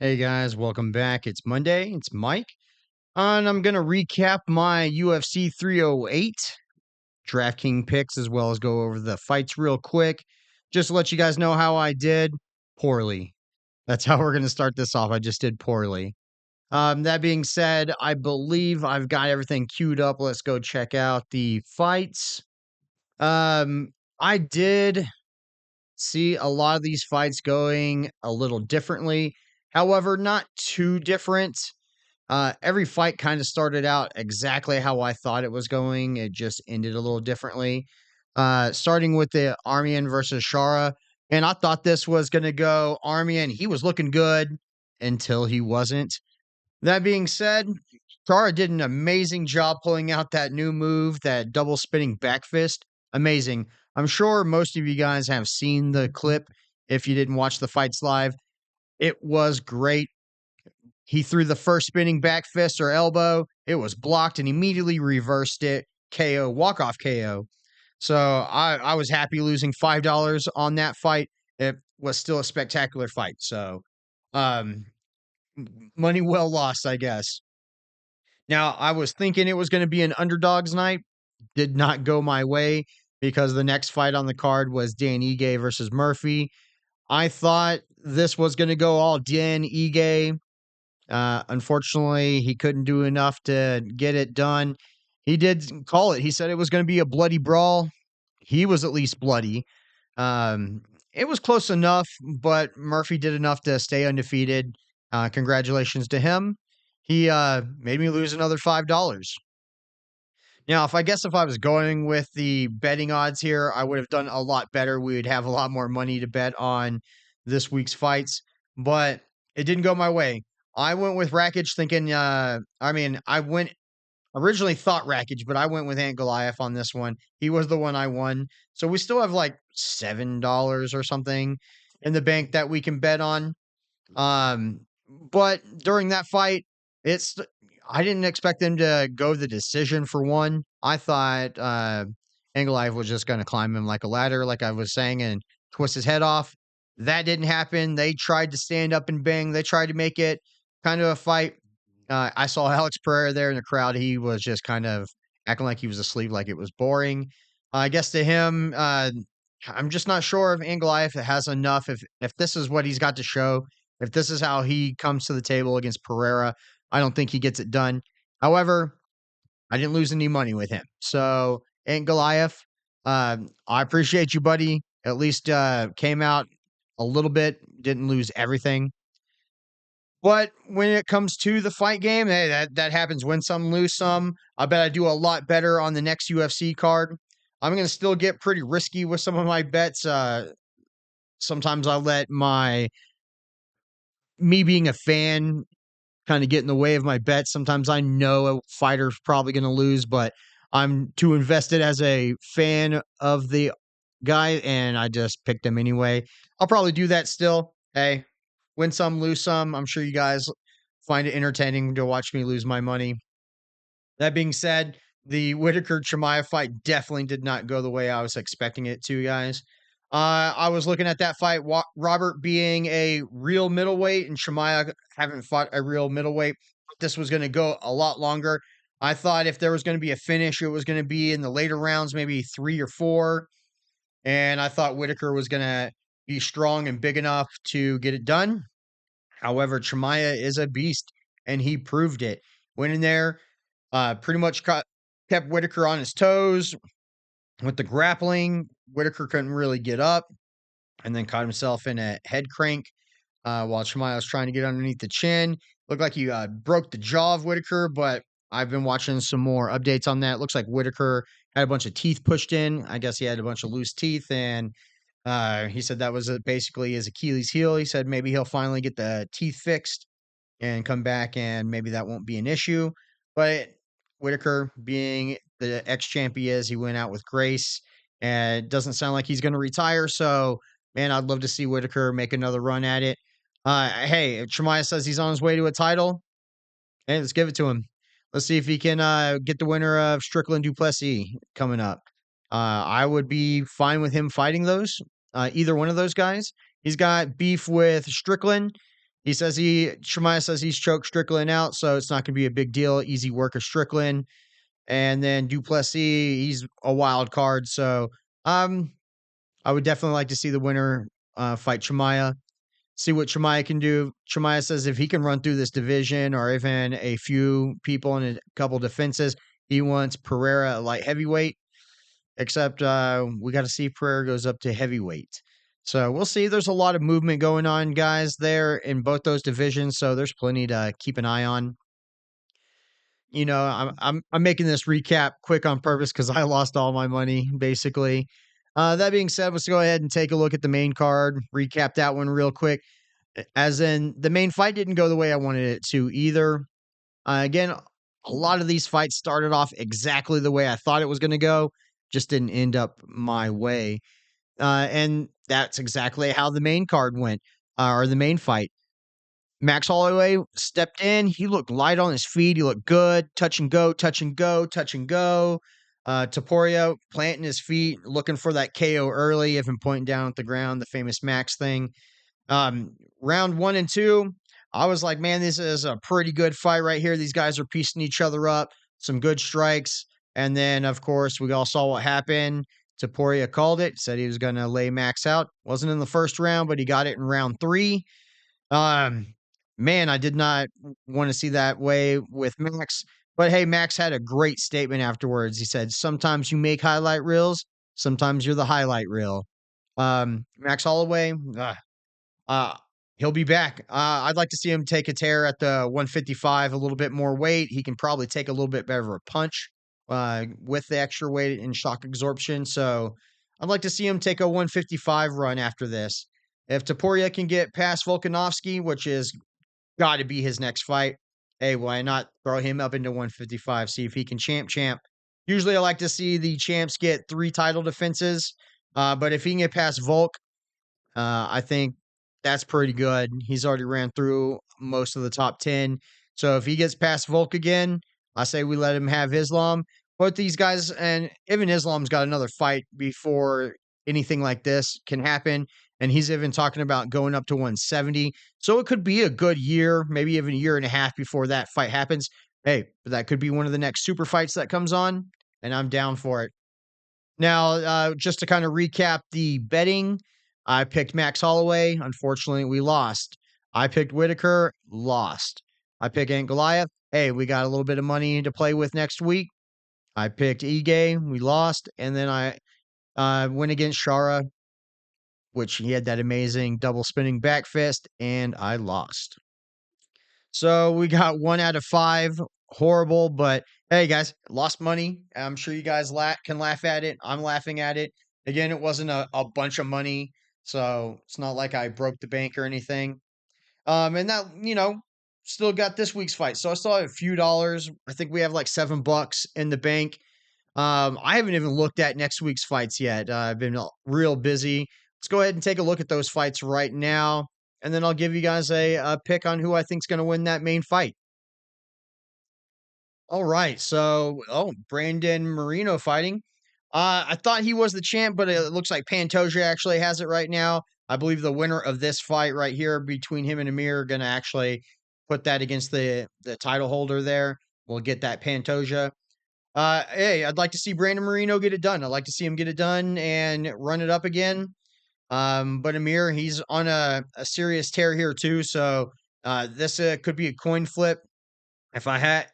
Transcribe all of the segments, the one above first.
Hey guys, welcome back. It's Monday. It's Mike, and I'm going to recap my UFC 308 DraftKings picks as well as go over the fights real quick. Just to let you guys know how I did poorly. That's how we're going to start this off. I just did poorly. That being said, I believe I've got everything queued up. Let's go check out the fights. Um, I did see a lot of these fights going a little differently. However, not too different. Every fight kind of started out exactly how I thought it was going. It just ended a little differently. Starting with the Armian versus Shara. And I thought this was going to go Armian. He was looking good until he wasn't. That being said, Shara did an amazing job pulling out that new move, that double spinning back fist. Amazing. I'm sure most of you guys have seen the clip if you didn't watch the fights live. It was great. He threw the first spinning back fist or elbow. It was blocked and immediately reversed it. KO, walk-off KO. So I was happy losing $5 on that fight. It was still a spectacular fight. So um, money well lost, I guess. Now, I was thinking it was going to be an underdogs night. Did not go my way because the next fight on the card was Dan Ige versus Murphy. I thought this was going to go all Dan Ige. Unfortunately, he couldn't do enough to get it done. He did call it. He said it was going to be a bloody brawl. He was at least bloody. It was close enough, but Murphy did enough to stay undefeated. Congratulations to him. He made me lose another $5. Now, if I was going with the betting odds here, I would have done a lot better. We would have a lot more money to bet on this week's fights, but it didn't go my way. I went with Rakic thinking, I went originally thought Rakic, but I went with Ant Goliath on this one. He was the one I won. So we still have like $7 or something in the bank that we can bet on. But during that fight, it's I didn't expect them to go the decision for one. I thought Angelive was just going to climb him like a ladder, like I was saying, and twist his head off. That didn't happen. They tried to stand up and bang. They tried to make it kind of a fight. I saw Alex Pereira there in the crowd. He was just kind of acting like he was asleep, like it was boring. I guess to him, I'm just not sure if Angelife has enough. If this is what he's got to show, if this is how he comes to the table against Pereira, I don't think he gets it done. However, I didn't lose any money with him. So, Aunt Goliath, I appreciate you, buddy. At least came out a little bit, didn't lose everything. But when it comes to the fight game, hey, that happens. Win some, lose some. I bet I do a lot better on the next UFC card. I'm going to still get pretty risky with some of my bets. Sometimes I let me being a fan kind of get in the way of my bets. Sometimes I know a fighter's probably going to lose, but I'm too invested as a fan of the guy, and I just picked him anyway. I'll probably do that still. Hey, win some, lose some. I'm sure you guys find it entertaining to watch me lose my money. That being said, the Whitaker Chimaev fight definitely did not go the way I was expecting it to, guys. I was looking at that fight, Robert being a real middleweight and Chimaev haven't fought a real middleweight. This was going to go a lot longer. I thought if there was going to be a finish, it was going to be in the later rounds, maybe 3 or 4. And I thought Whitaker was going to be strong and big enough to get it done. However, Chimaev is a beast, and he proved it. Went in there, pretty much kept Whitaker on his toes with the grappling. Whitaker couldn't really get up, and then caught himself in a head crank while Chimaev was trying to get underneath the chin. Looked like he broke the jaw of Whitaker, but I've been watching some more updates on that. Looks like Whitaker had a bunch of teeth pushed in. I guess he had a bunch of loose teeth, and he said that was basically his Achilles heel. He said maybe he'll finally get the teeth fixed and come back, and maybe that won't be an issue. But Whitaker, being the ex-champ he is, he went out with grace, and it doesn't sound like he's going to retire. So, man, I'd love to see Whitaker make another run at it. Hey, if Chimaev says he's on his way to a title, hey, let's give it to him. Let's see if he can get the winner of Strickland Duplessis coming up. I would be fine with him fighting either one of those guys. He's got beef with Strickland. Shemaiah says he's choked Strickland out, so it's not going to be a big deal. Easy work of Strickland. And then Duplessis, he's a wild card. So um, I would definitely like to see the winner fight Shemaiah, see what Shemaiah can do. Shemaiah says if he can run through this division or even a few people in a couple defenses, he wants Pereira at light heavyweight. Except we got to see if Pereira goes up to heavyweight. So we'll see. There's a lot of movement going on, guys, there in both those divisions. So there's plenty to keep an eye on. I'm making this recap quick on purpose because I lost all my money basically. That being said, let's go ahead and take a look at the main card. Recap that one real quick. As in, the main fight didn't go the way I wanted it to either. Again, a lot of these fights started off exactly the way I thought it was going to go, just didn't end up my way. And that's exactly how the main card went, or the main fight. Max Holloway stepped in. He looked light on his feet. He looked good. Touch and go, touch and go, touch and go. Topuria planting his feet, looking for that KO early, even pointing down at the ground, the famous Max thing. Round 1 and 2, I was like, man, this is a pretty good fight right here. These guys are piecing each other up, some good strikes. And then, of course, we all saw what happened. Topuria called it, said he was going to lay Max out. Wasn't in the first round, but he got it in round 3. Um, Man, I did not want to see that way with Max. But hey, Max had a great statement afterwards. He said, sometimes you make highlight reels, sometimes you're the highlight reel. Max Holloway, uh, he'll be back. I'd like to see him take a tear at the 155, a little bit more weight. He can probably take a little bit better of a punch with the extra weight and shock absorption. So I'd like to see him take a 155 run after this. If Topuria can get past Volkanovski, which is got to be his next fight, hey, why not throw him up into 155, see if he can champ. Usually I like to see the champs get 3 title defenses, but if he can get past Volk, I think that's pretty good. He's already ran through most of the top 10. So if he gets past Volk again, I say we let him have Islam. Both these guys, and even Islam's got another fight before anything like this can happen. And he's even talking about going up to 170. So it could be a good year, maybe even a year and a half before that fight happens. Hey, that could be one of the next super fights that comes on, and I'm down for it. Now, just to kind of recap the betting, I picked Max Holloway. Unfortunately, we lost. I picked Whitaker, lost. I picked Ant Goliath. Hey, we got a little bit of money to play with next week. I picked Ige, we lost. And then I went against Shara, which he had that amazing double spinning back fist, and I lost. So we got 1 out of 5. Horrible, but hey, guys, lost money. I'm sure you guys can laugh at it. I'm laughing at it. Again, it wasn't a bunch of money, so it's not like I broke the bank or anything. And that, still got this week's fight. So I still have a few dollars. I think we have like $7 in the bank. I haven't even looked at next week's fights yet. I've been real busy. Let's go ahead and take a look at those fights right now, and then I'll give you guys a pick on who I think is going to win that main fight. All right. So, Brandon Marino fighting. I thought he was the champ, but it looks like Pantoja actually has it right now. I believe the winner of this fight right here between him and Amir are going to actually put that against the title holder there. We'll get that Pantoja. Hey, I'd like to see Brandon Marino get it done. I'd like to see him get it done and run it up again. But Amir, he's on a serious tear here too. So this could be a coin flip. If I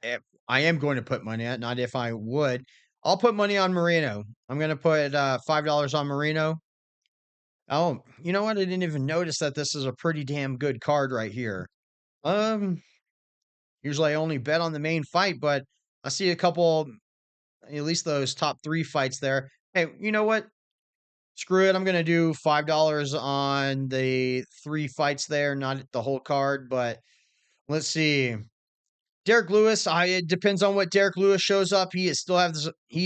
am going to put money on, not if I would. I'll put money on Marino. I'm going to put $5 on Marino. Oh, you know what? I didn't even notice that this is a pretty damn good card right here. Um, Usually I only bet on the main fight, but I see a couple, at least those top 3 fights there. Hey, you know what? Screw it. I'm going to do $5 on the 3 fights there, not the whole card, but let's see. Derek Lewis, it depends on what Derek Lewis shows up. He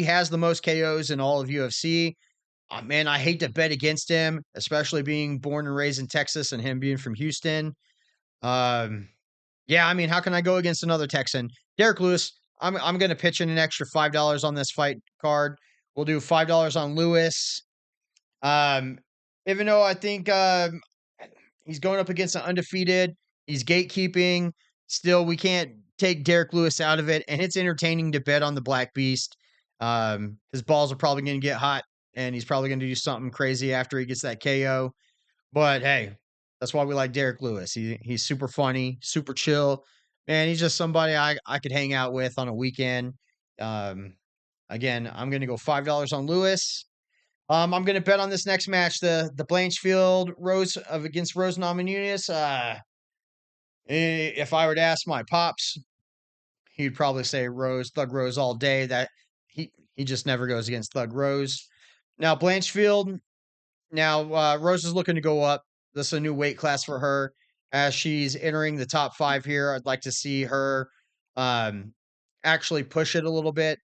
has the most KOs in all of UFC. Man, I hate to bet against him, especially being born and raised in Texas and him being from Houston. Yeah, I mean, how can I go against another Texan? Derek Lewis, I'm going to pitch in an extra $5 on this fight card. We'll do $5 on Lewis. Even though I think he's going up against an undefeated, He's gatekeeping. Still, we can't take Derek Lewis out of it, and it's entertaining to bet on the Black Beast. His balls are probably going to get hot, and he's probably going to do something crazy after he gets that KO. But hey, that's why we like Derek Lewis. He's super funny, super chill, man. He's just somebody I could hang out with on a weekend. Um, Again, I'm going to go $5 on Lewis. I'm going to bet on this next match, the Blanchfield Rose of against Rose Namajunas. If I were to ask my pops, he'd probably say Rose, Thug Rose all day. That he just never goes against Thug Rose. Now Blanchfield, Rose is looking to go up. This is a new weight class for her as she's entering the top 5 here. I'd like to see her um, actually push it a little bit,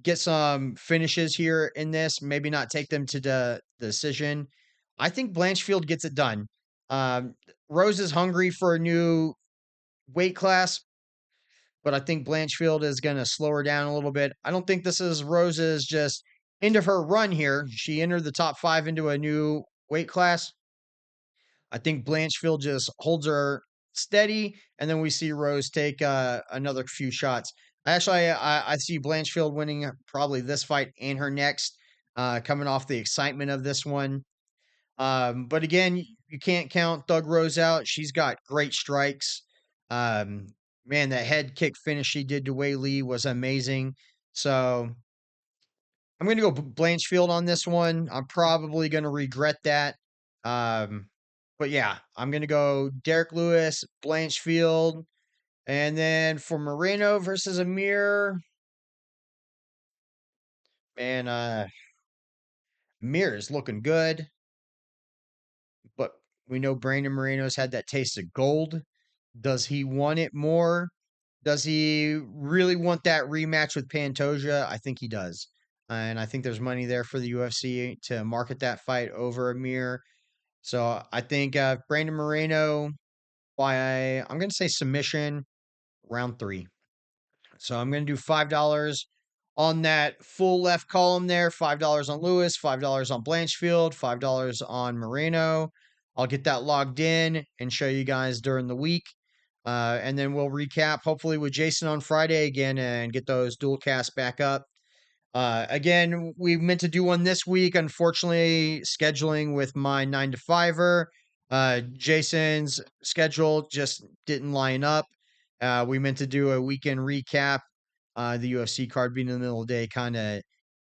get some finishes here in this. Maybe not take them to the decision. I think Blanchfield gets it done. Um, Rose is hungry for a new weight class, but I think Blanchfield is going to slow her down a little bit. I don't think this is Rose's just end of her run here. She entered the top 5 into a new weight class. I think Blanchfield just holds her steady, and then we see Rose take another few shots. Actually, I see Blanchfield winning probably this fight and her next, coming off the excitement of this one. But again, you can't count Thug Rose out. She's got great strikes. Um, Man, that head kick finish she did to Wei Lee was amazing. So I'm going to go Blanchfield on this one. I'm probably going to regret that. Um, but yeah, I'm going to go Derek Lewis, Blanchfield. And then for Moreno versus Amir, man, Amir is looking good. But we know Brandon Moreno's had that taste of gold. Does he want it more? Does he really want that rematch with Pantoja? I think he does. And I think there's money there for the UFC to market that fight over Amir. So I think Brandon Moreno, I'm going to say submission round 3. So I'm going to do $5 on that full left column there. $5 on Lewis, $5 on Blanchfield, $5 on Moreno. I'll get that logged in and show you guys during the week. And then we'll recap hopefully with Jason on Friday again and get those dual casts back up. Again, we meant to do one this week. Unfortunately, scheduling with my 9 to 5er, Jason's schedule just didn't line up. We meant to do a weekend recap. The UFC card being in the middle of the day kind of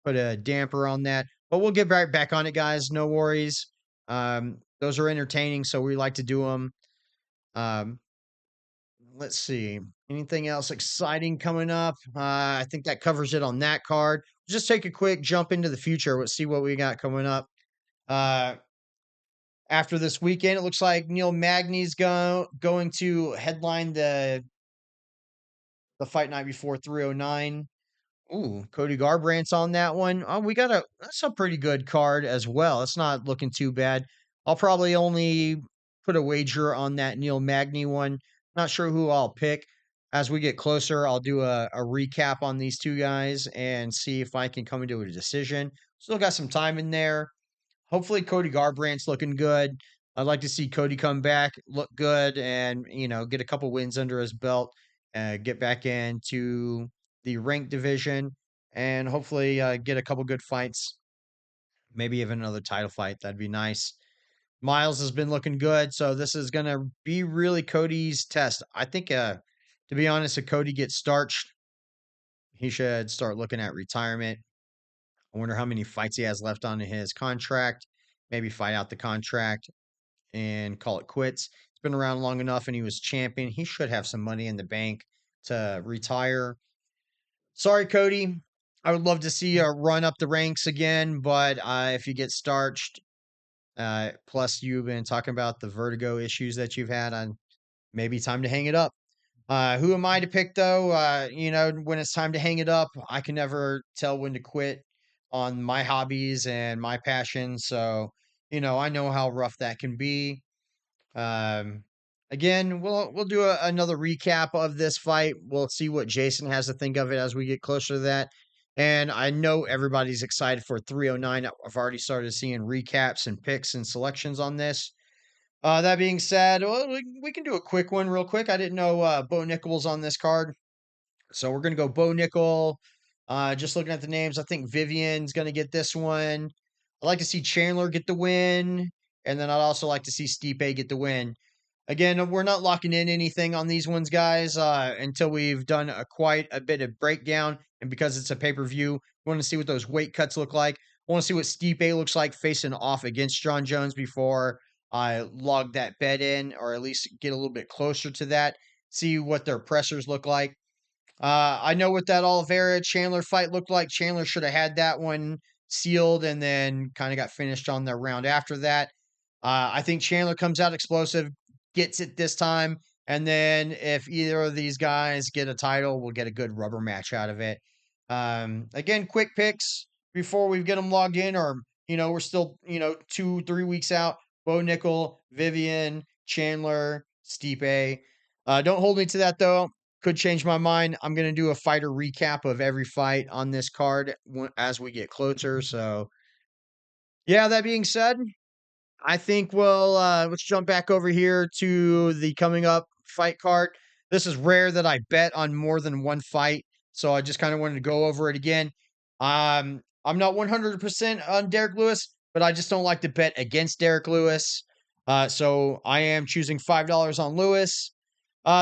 put a damper on that. But we'll get right back on it, guys. No worries. Those are entertaining, so we like to do them. Um, let's see. Anything else exciting coming up? I think that covers it on that card. Just take a quick jump into the future. Let's see what we got coming up. Uh, After this weekend, it looks like Neil Magny's going to headline the fight night before 309. Ooh, Cody Garbrandt's on that one. Oh, that's a pretty good card as well. It's not looking too bad. I'll probably only put a wager on that Neil Magny one. Not sure who I'll pick. As we get closer, I'll do a recap on these two guys and see if I can come into a decision. Still got some time in there. Hopefully Cody Garbrandt's looking good. I'd like to see Cody come back, look good, and get a couple wins under his belt, get back into the ranked division, and hopefully get a couple good fights. Maybe even another title fight. That'd be nice. Miles has been looking good, so this is gonna be really Cody's test. I think, to be honest, if Cody gets starched, he should start looking at retirement. I wonder how many fights he has left on his contract. Maybe fight out the contract and call it quits. He's been around long enough and he was champion. He should have some money in the bank to retire. Sorry, Cody. I would love to see you run up the ranks again, but if you get starched, plus you've been talking about the vertigo issues that you've had, on maybe time to hang it up. Who am I to pick though? When it's time to hang it up, I can never tell when to quit on my hobbies and my passion. So, I know how rough that can be. Um, Again, we'll do another recap of this fight. We'll see what Jason has to think of it as we get closer to that. And I know everybody's excited for 309. I've already started seeing recaps and picks and selections on this. That being said, well, we can do a quick one real quick. I didn't know Bo Nickel was on this card. So we're gonna go Bo Nickel. Just looking at the names, I think Vivian's gonna get this one. I'd like to see Chandler get the win, and then I'd also like to see Stipe get the win. Again, we're not locking in anything on these ones, guys, until we've done quite a bit of breakdown. And because it's a pay per view, we want to see what those weight cuts look like. I want to see what Stipe looks like facing off against John Jones before I log that bet in, or at least get a little bit closer to that. See what their pressers look like. I know what that Oliveira Chandler fight looked like. Chandler should have had that one sealed and then kind of got finished on the round after that. I think Chandler comes out explosive, gets it this time, and then if either of these guys get a title, we'll get a good rubber match out of it. Again, quick picks before we get them logged in, or we're still 2-3 weeks out. Bo Nickel, Vivian, Chandler, Stipe. Don't hold me to that though. Could change my mind. I'm going to do a fighter recap of every fight on this card as we get closer. So, yeah, that being said, I think let's jump back over here to the coming up fight card. This is rare that I bet on more than one fight, so I just kind of wanted to go over it again. I'm not 100% on Derek Lewis, but I just don't like to bet against Derek Lewis. So I am choosing $5 on Lewis.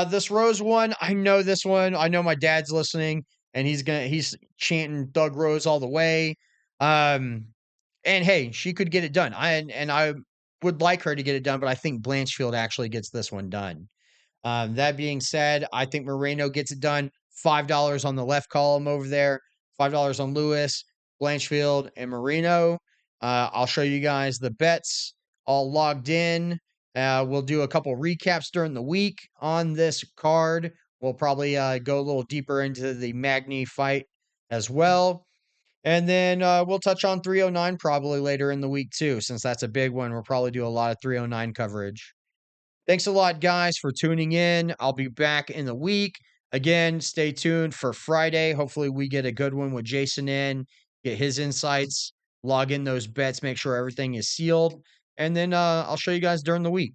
This Rose one, I know this one. I know my dad's listening, and he's chanting Doug Rose all the way. Um, and hey, she could get it done. I would like her to get it done, but I think Blanchfield actually gets this one done. That being said, I think Moreno gets it done. $5 on the left column over there, $5 on Lewis, Blanchfield, and Moreno. I'll show you guys the bets all logged in. We'll do a couple recaps during the week on this card. We'll probably go a little deeper into the Magny fight as well. And then we'll touch on 309 probably later in the week too, since that's a big one. We'll probably do a lot of 309 coverage. Thanks a lot, guys, for tuning in. I'll be back in the week. Again, stay tuned for Friday. Hopefully, we get a good one with Jason in, get his insights, log in those bets, make sure everything is sealed. And then I'll show you guys during the week.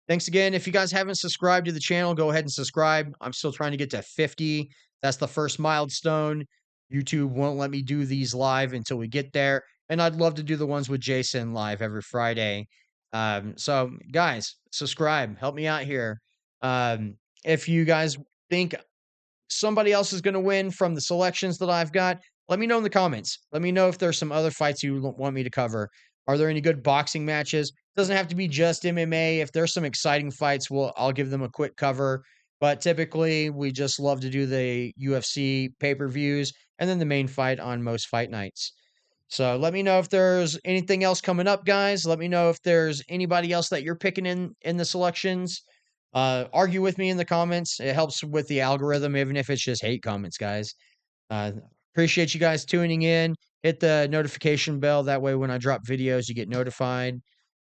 Thanks again. If you guys haven't subscribed to the channel, go ahead and subscribe. I'm still trying to get to 50. That's the first milestone. YouTube won't let me do these live until we get there. And I'd love to do the ones with Jason live every Friday. So, guys, subscribe. Help me out here. If you guys think somebody else is going to win from the selections that I've got, let me know in the comments. Let me know if there's some other fights you want me to cover. Are there any good boxing matches? Doesn't have to be just MMA. If there's some exciting fights, I'll give them a quick cover. But typically, we just love to do the UFC pay-per-views and then the main fight on most fight nights. So let me know if there's anything else coming up, guys. Let me know if there's anybody else that you're picking in the selections. Argue with me in the comments. It helps with the algorithm, even if it's just hate comments, guys. Uh, Appreciate you guys tuning in. Hit the notification bell. That way, when I drop videos, you get notified.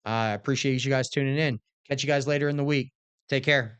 I appreciate you guys tuning in. Catch you guys later in the week. Take care.